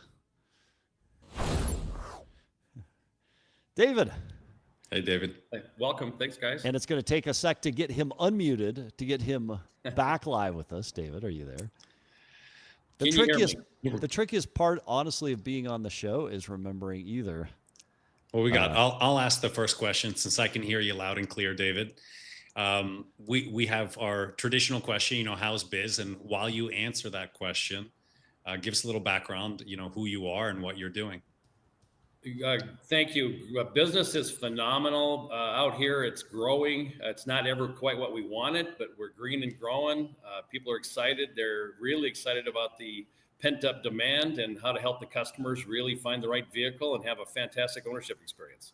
David. Hey, David. Hey, welcome. Thanks, guys. And it's going to take a sec to get him unmuted, to get him back live with us. David, are you there? The trickiest part, honestly, of being on the show is remembering either. Well, we got. I'll ask the first question since I can hear you loud and clear, David. We have our traditional question. How's biz? And while you answer that question, give us a little background. Who you are and what you're doing. Thank you. Business is phenomenal out here. It's growing. It's not ever quite what we wanted, but we're green and growing. People are excited. They're really excited about the pent-up demand and how to help the customers really find the right vehicle and have a fantastic ownership experience.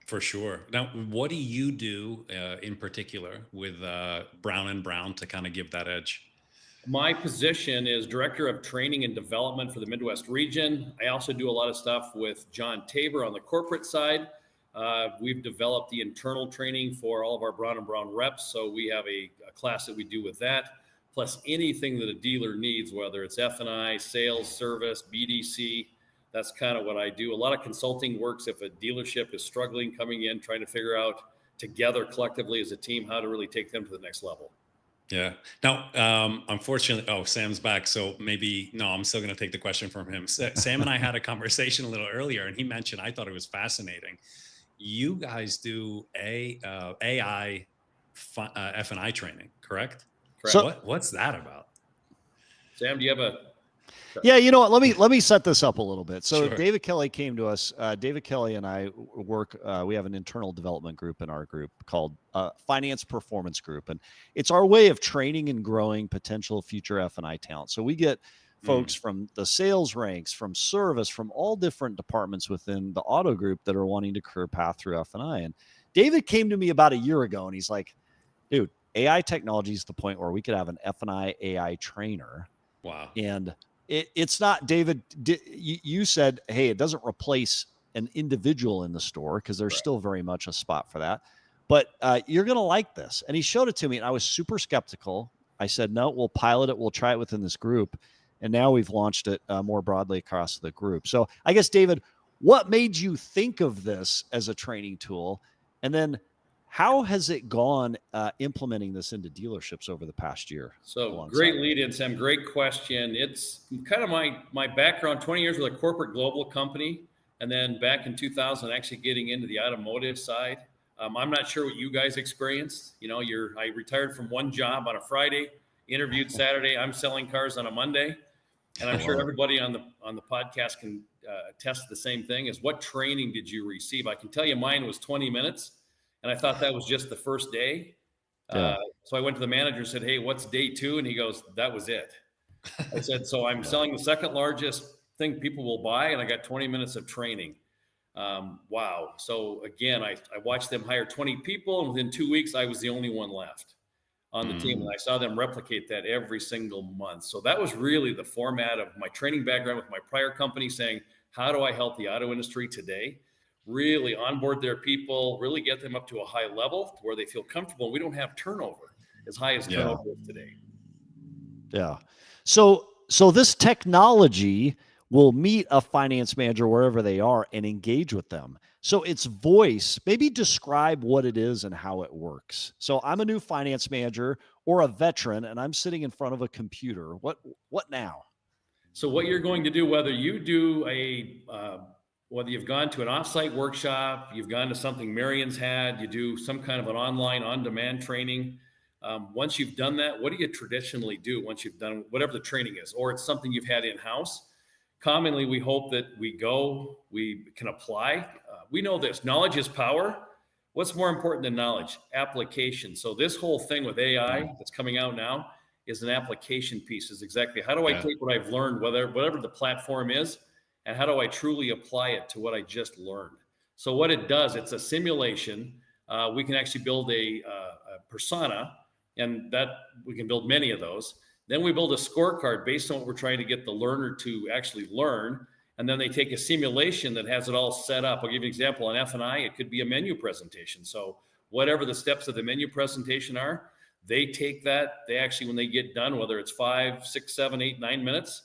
For sure. Now, what do you do in particular with Brown and Brown to kind of give that edge? My position is Director of Training and Development for the Midwest region. I also do a lot of stuff with John Tabor on the corporate side. We've developed the internal training for all of our Brown and Brown reps. So we have a class that we do with that, plus anything that a dealer needs, whether it's F&I, sales, service, BDC. That's kind of what I do. A lot of consulting works if a dealership is struggling, coming in, trying to figure out together collectively as a team how to really take them to the next level. Yeah. Now, unfortunately, Sam's back. So I'm still going to take the question from him. Sam and I had a conversation a little earlier, and he mentioned, I thought it was fascinating. You guys do AI F&I training, correct? Correct. So, what's that about? Sam, do you have a... Yeah, you know what? Let me set this up a little bit. So Sure. David Kelly came to us. David Kelly and I work. We have an internal development group in our group called Finance Performance Group, and it's our way of training and growing potential future F&I talent. So we get folks from the sales ranks, from service, from all different departments within the auto group that are wanting to career path through F&I. And David came to me about a year ago, and he's like, "Dude, AI technology is the point where we could have an F&I AI trainer." Wow. And it's not, David, you said, hey, it doesn't replace an individual in the store because there's still very much a spot for that. But you're going to like this. And he showed it to me, and I was super skeptical. I said, no, we'll pilot it. We'll try it within this group. And now we've launched it more broadly across the group. So I guess, David, what made you think of this as a training tool? And then how has it gone implementing this into dealerships over the past year? So great lead in, Sam. Great question. It's kind of my background, 20 years with a corporate global company. And then back in 2000, actually getting into the automotive side. I'm not sure what you guys experienced. I retired from one job on a Friday, interviewed Saturday. I'm selling cars on a Monday. And I'm sure everybody on the podcast can attest the same thing is what training did you receive? I can tell you mine was 20 minutes. And I thought that was just the first day. So I went to the manager and said, hey, what's day 2? And he goes, that was it. I said, so I'm selling the second largest thing people will buy. And I got 20 minutes of training. Wow. So again, I watched them hire 20 people. And within 2 weeks, I was the only one left on the team. And I saw them replicate that every single month. So that was really the format of my training background with my prior company saying, how do I help the auto industry today? Really onboard their people, really get them up to a high level where they feel comfortable. We don't have turnover as high as turnover is today. Yeah. So this technology will meet a finance manager wherever they are and engage with them. So it's voice. Maybe describe what it is and how it works. So I'm a new finance manager or a veteran, and I'm sitting in front of a computer. What now? So what you're going to do, whether you do whether you've gone to an offsite workshop, you've gone to something Marion's had, you do some kind of an online on-demand training. Once you've done that, what do you traditionally do once you've done whatever the training is, or it's something you've had in-house? Commonly, we hope that we can apply. We know this, knowledge is power. What's more important than knowledge? Application. So this whole thing with AI that's coming out now is an application piece. Is exactly how do I take what I've learned, whatever the platform is, and how do I truly apply it to what I just learned? So what it does, it's a simulation. We can actually build a persona, and that we can build many of those. Then we build a scorecard based on what we're trying to get the learner to actually learn. and then they take a simulation that has it all set up. I'll give you an example. On F&I, it could be a menu presentation. So whatever the steps of the menu presentation are, they take that. They actually, when they get done, whether it's 5, 6, 7, 8, 9 minutes,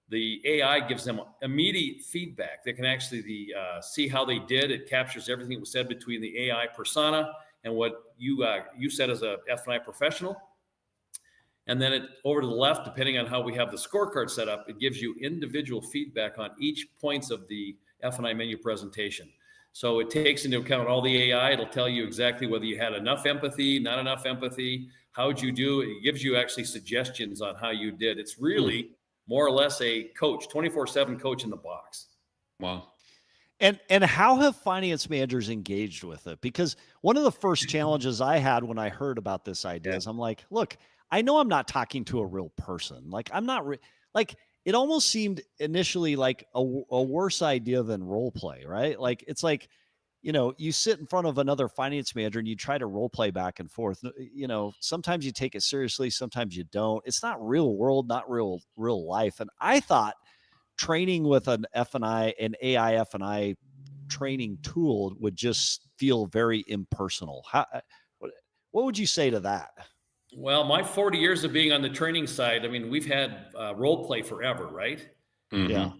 the AI gives them immediate feedback. They can actually see how they did. It captures everything that was said between the AI persona and what you said as a F&I professional. And then over to the left, depending on how we have the scorecard set up, it gives you individual feedback on each points of the F&I menu presentation. So it takes into account all the AI. It'll tell you exactly whether you had enough empathy, not enough empathy, how'd you do. It gives you actually suggestions on how you did. It's really more or less a coach, 24/7 coach in the box. Wow. And how have finance managers engaged with it? Because one of the first challenges I had when I heard about this idea is I'm like, look, I know I'm not talking to a real person. Like I'm not like it almost seemed initially like a worse idea than role play, right? Like it's like, you know, you sit in front of another finance manager and you try to role play back and forth. You know, sometimes you take it seriously, sometimes you don't. It's not real world, not real life. And I thought training with an F&I, an AI F&I training tool would just feel very impersonal. What would you say to that? Well, my 40 years of being on the training side, I mean, we've had role play forever, right? Mm-hmm. Yeah.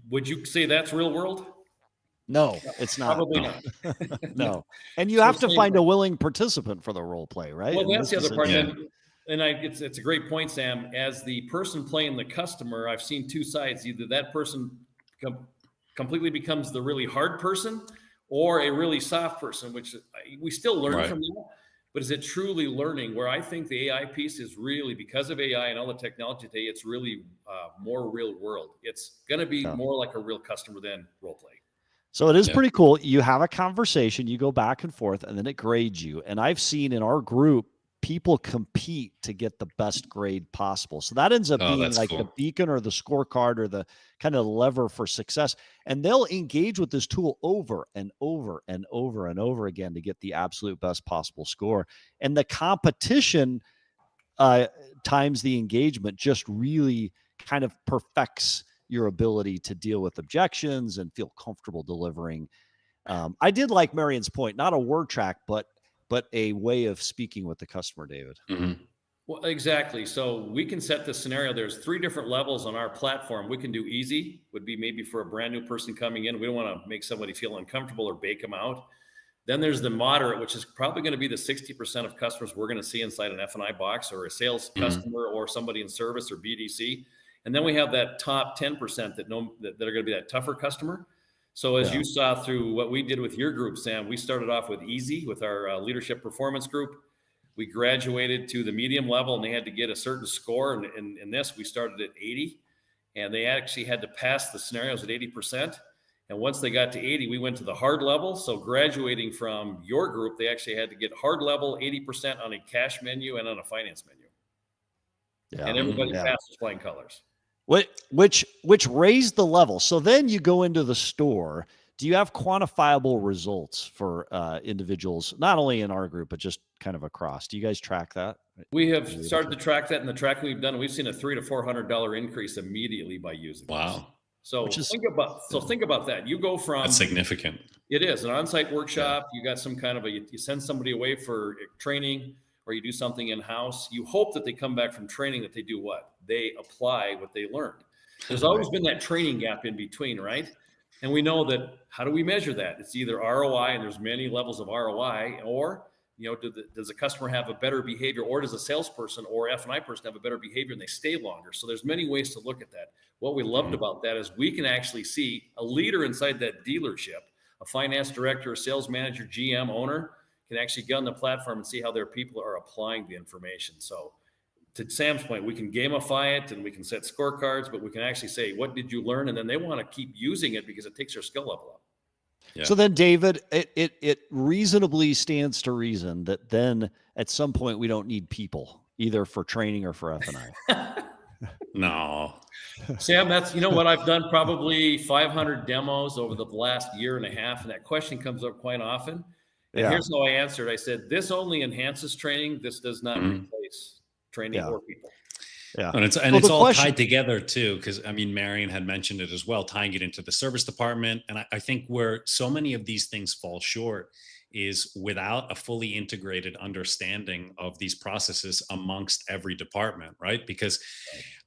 Would you say that's real world? No, it's not. Probably not. No. And you have to find a willing participant for the role play, right? Well, that's the other part. Yeah. And it's a great point, Sam. As the person playing the customer, I've seen two sides. Either that person completely becomes the really hard person or a really soft person, which we still learn from that. But is it truly learning? Where I think the AI piece is really, because of AI and all the technology today, it's really more real world. It's going to be more like a real customer than role play. So it is pretty cool. You have a conversation, you go back and forth, and then it grades you. And I've seen in our group, people compete to get the best grade possible. So that ends up being like the beacon or the scorecard or the kind of lever for success. And they'll engage with this tool over and over and over and over again to get the absolute best possible score. And the competition times the engagement just really kind of perfects your ability to deal with objections and feel comfortable delivering. I did like Marion's point, not a word track, but a way of speaking with the customer, David. Mm-hmm. Well, exactly. So we can set the scenario. There's 3 different levels on our platform. We can do easy, would be maybe for a brand new person coming in. We don't want to make somebody feel uncomfortable or bake them out. Then there's the moderate, which is probably going to be the 60% of customers we're going to see inside an F&I box or a sales customer or somebody in service or BDC. And then we have that top 10% that are going to be that tougher customer. So as you saw through what we did with your group, Sam, we started off with easy with our leadership performance group. We graduated to the medium level and they had to get a certain score. And in this, we started at 80 and they actually had to pass the scenarios at 80%. And once they got to 80, we went to the hard level. So graduating from your group, they actually had to get hard level 80% on a cash menu and on a finance menu. Yeah. And everybody passed with flying colors. Which raised the level. So then you go into the store. Do you have quantifiable results for individuals, not only in our group, but just kind of across? Do you guys track that? We have started to track that in the tracking we've done. We've seen a $300 to $400 increase immediately by using this. So think about that. You go from that's significant. It is an on-site workshop. You got some kind of you send somebody away for training, or you do something in-house. You hope that they come back from training that they do what? They apply what they learned. There's always been that training gap in between, right? And we know that. How do we measure that? It's either ROI, and there's many levels of ROI, or does the customer have a better behavior, or does a salesperson or F&I person have a better behavior and they stay longer? So there's many ways to look at that. What we loved about that is we can actually see a leader inside that dealership, a finance director, a sales manager, GM, owner, can actually get on the platform and see how their people are applying the information. So to Sam's point, we can gamify it and we can set scorecards, but we can actually say, what did you learn? And then they want to keep using it because it takes their skill level up. Yeah. So then, David, it reasonably stands to reason that then at some point we don't need people either for training or for F&I. No. Sam, that's, what I've done probably 500 demos over the last year and a half. And that question comes up quite often. And here's how I answered. I said, this only enhances training. This does not replace training or people. Yeah. And it's all tied together too, because I mean, Marion had mentioned it as well, tying it into the service department. And I think where so many of these things fall short is without a fully integrated understanding of these processes amongst every department, right? Because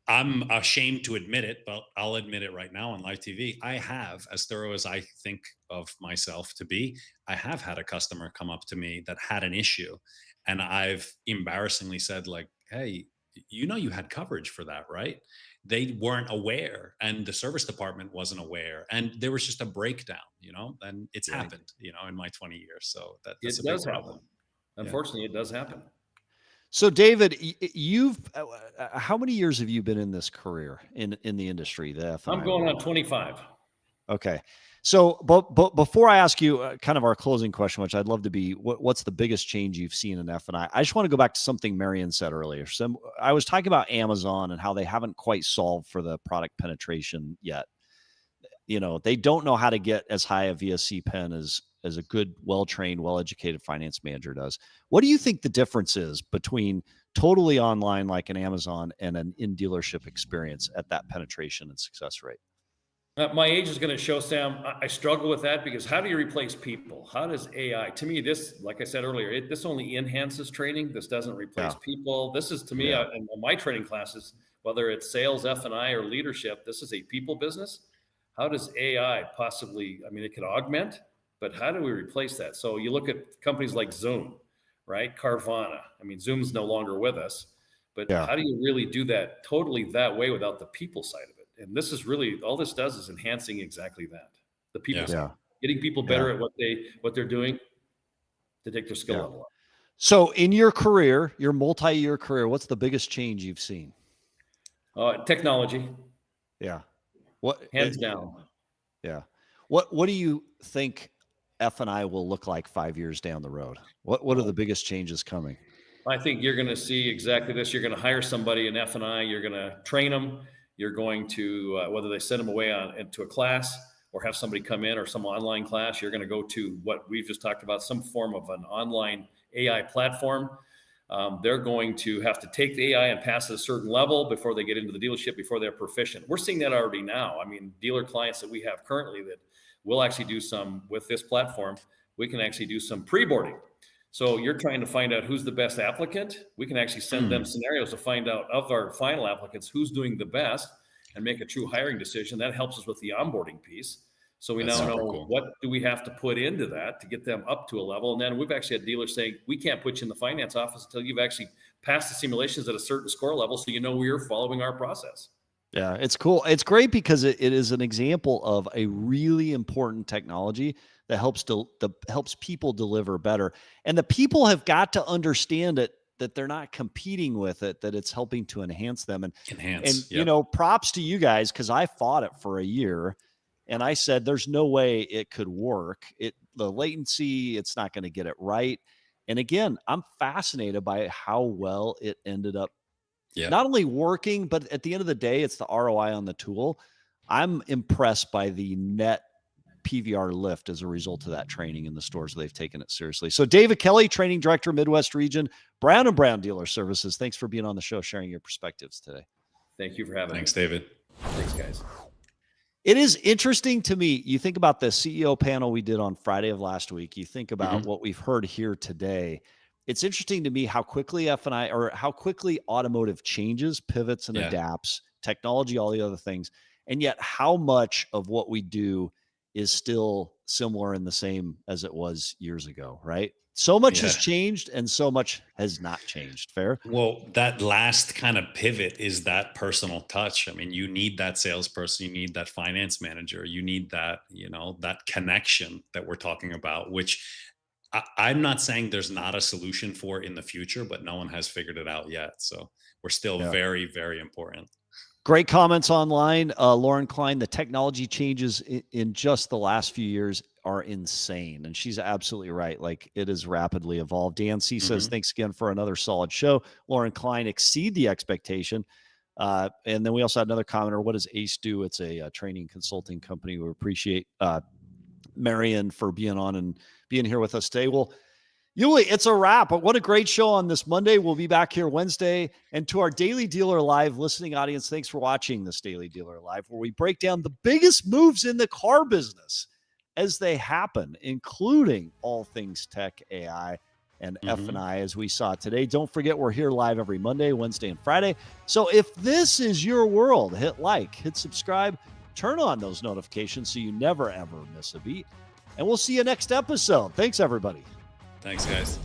I'm ashamed to admit it, but I'll admit it right now on live TV. I have, as thorough as I think of myself to be, I have had a customer come up to me that had an issue. And I've embarrassingly said, like, hey, you had coverage for that, right? They weren't aware, and the service department wasn't aware, and there was just a breakdown, and it's happened, in my 20 years. So that's a big problem. Unfortunately, it does happen. So David, you've how many years have you been in this career in the industry? I'm going on 25. Okay. So, but before I ask you kind of our closing question, which I'd love to be, what's the biggest change you've seen in F&I? I just want to go back to something Marion said earlier. So I was talking about Amazon and how they haven't quite solved for the product penetration yet. They don't know how to get as high a VSC pen as a good, well-trained, well-educated finance manager does. What do you think the difference is between totally online like an Amazon and an in-dealership experience at that penetration and success rate? My age is going to show, Sam. I struggle with that because how do you replace people? How does AI? To me, this, like I said earlier, this only enhances training. This doesn't replace people. This is, to me, in my training classes, whether it's sales, F&I, or leadership, this is a people business. How does AI possibly, it could augment, but how do we replace that? So you look at companies like Zoom, right? Carvana. Zoom's no longer with us, but how do you really do that totally that way without the people side of it? And this is really, all this does is enhancing exactly that. The people side, getting people better at what they're doing to take their skill level up. So in your career, your multi-year career, what's the biggest change you've seen? Technology. Yeah. Hands down. Yeah. What do you think F&I will look like 5 years down the road? What are the biggest changes coming? I think you're going to see exactly this. You're going to hire somebody in F&I. You're going to train them. You're going to, whether they send them away into a class or have somebody come in or some online class, you're going to go to what we've just talked about, some form of an online AI platform. They're going to have to take the AI and pass at a certain level before they get into the dealership, before they're proficient. We're seeing that already now. Dealer clients that we have currently that will actually do some with this platform, we can actually do some pre-boarding. So you're trying to find out who's the best applicant. We can actually send them scenarios to find out of our final applicants, who's doing the best and make a true hiring decision. That helps us with the onboarding piece. So we now know what do we have to put into that to get them up to a level. And then we've actually had dealers saying, we can't put you in the finance office until you've actually passed the simulations at a certain score level. So we're following our process. Yeah, it's cool. It's great because it is an example of a really important technology that helps people deliver better. And the people have got to understand it, that they're not competing with it, that it's helping to enhance them. And props to you guys, because I fought it for a year and I said, there's no way it could work. The latency, it's not going to get it right. And again, I'm fascinated by how well it ended up not only working, but at the end of the day, it's the ROI on the tool. I'm impressed by the net PVR lift as a result of that training in the stores. They've taken it seriously. So David Kelly, Training Director, Midwest Region, Brown & Brown Dealer Services. Thanks for being on the show, sharing your perspectives today. Thank you for having me. Thanks, David. Thanks, guys. It is interesting to me. You think about the CEO panel we did on Friday of last week. You think about what we've heard here today. It's interesting to me how quickly F&I, or how quickly automotive changes, pivots, and adapts, technology, all the other things. And yet how much of what we do is still similar and the same as it was years ago, right? So much has changed and so much has not changed. Fair? Well, that last kind of pivot is that personal touch. You need that salesperson, you need that finance manager, you need that, that connection that we're talking about, which I'm not saying there's not a solution for in the future, but no one has figured it out yet. So we're still very, very important. Great comments online. Lauren Klein, the technology changes in just the last few years are insane. And she's absolutely right. Like, it is rapidly evolved. Dan C says, thanks again for another solid show. Lauren Klein, exceed the expectation. And then we also had another commenter. What does ACE do? It's a training consulting company. We appreciate Marion for being on and being here with us today. Well, Yuli, it's a wrap. But what a great show on this Monday. We'll be back here Wednesday. And to our Daily Dealer Live listening audience, thanks for watching this Daily Dealer Live, where we break down the biggest moves in the car business as they happen, including all things tech, AI, and F&I as we saw today. Don't forget, we're here live every Monday, Wednesday, and Friday. So if this is your world, hit like, hit subscribe, turn on those notifications so you never, ever miss a beat. And we'll see you next episode. Thanks, everybody. Thanks, guys.